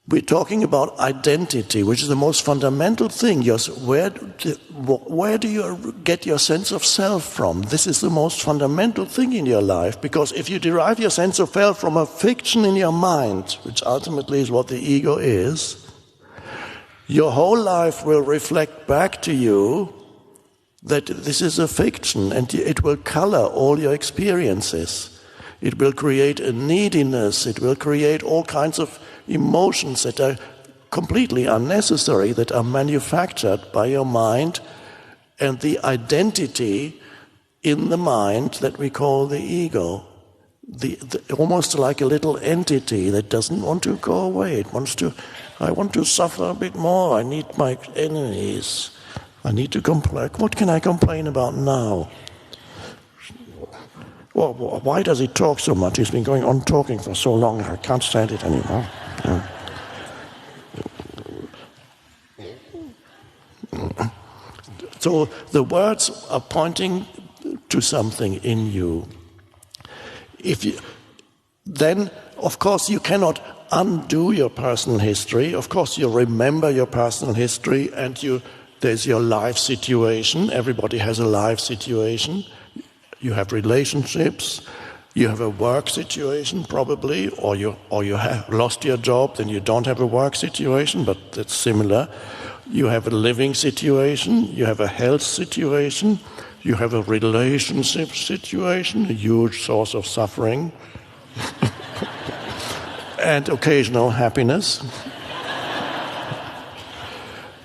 We're talking about identity, which is the most fundamental thing. Where do you get your sense of self from? This is the most fundamental thing in your life, because if you derive your sense of self from a fiction in your mind, which ultimately is what the ego is, your whole life will reflect back to you that this is a fiction, and it will color all your experiences. It will create a neediness, it will create all kinds of emotions that are completely unnecessary, that are manufactured by your mind, and the identity in the mind that we call the ego. Almost like a little entity that doesn't want to go away. It wants to, I want to suffer a bit more, I need my enemies, I need to complain. What can I complain about now? Well, why does he talk so much? He's been going on talking for so long, I can't stand it anymore. Yeah. So the words are pointing to something in you. Then, of course, you cannot undo your personal history. Of course, you remember your personal history, and there's your life situation. Everybody has a life situation. You have relationships. You have a work situation, probably, or you have lost your job, then you don't have a work situation, but that's similar. You have a living situation, you have a health situation, you have a relationship situation, a huge source of suffering, and occasional happiness.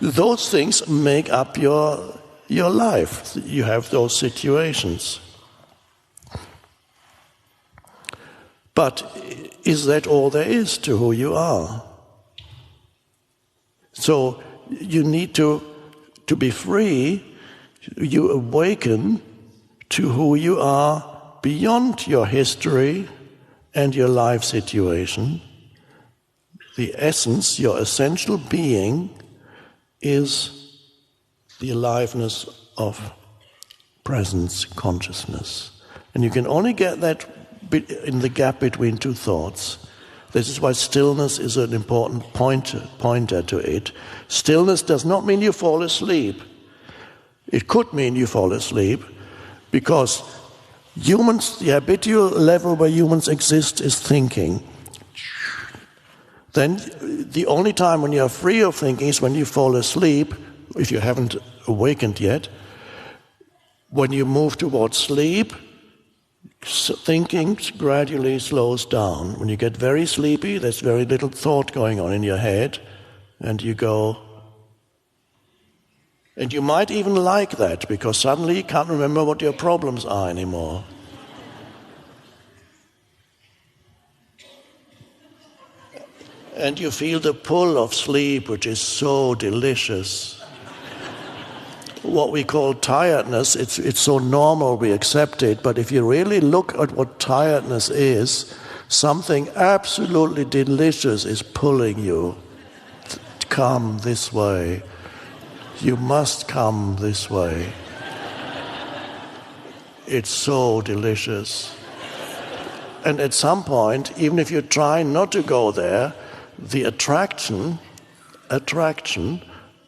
Those things make up your life. You have those situations. But is that all there is to who you are? So you need to be free. You awaken to who you are beyond your history and your life situation. The essence, your essential being, is the aliveness of presence consciousness. And you can only get that in the gap between two thoughts. This is why stillness is an important pointer to it. Stillness does not mean you fall asleep. It could mean you fall asleep, because humans, the habitual level where humans exist is thinking. Then the only time when you're free of thinking is when you fall asleep, if you haven't awakened yet. When you move towards sleep, thinking gradually slows down. When you get very sleepy, there's very little thought going on in your head, and you go. And you might even like that, because suddenly you can't remember what your problems are anymore. And you feel the pull of sleep, which is so delicious. What we call tiredness, it's so normal we accept it, but if you really look at what tiredness is, something absolutely delicious is pulling you. Come this way. You must come this way. It's so delicious. And at some point, even if you try not to go there, the attraction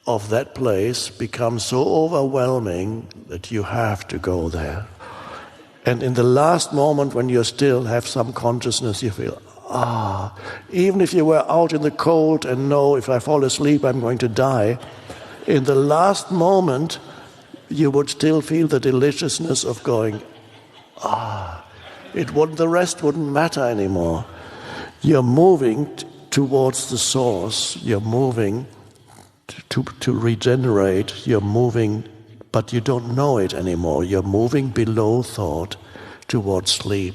of that place becomes so overwhelming that you have to go there. And in the last moment when you still have some consciousness, you feel, even if you were out in the cold and know if I fall asleep I'm going to die, in the last moment you would still feel the deliciousness of going, the rest wouldn't matter anymore. You're moving towards the source, you're moving to regenerate, you're moving, but you don't know it anymore. You're moving below thought towards sleep.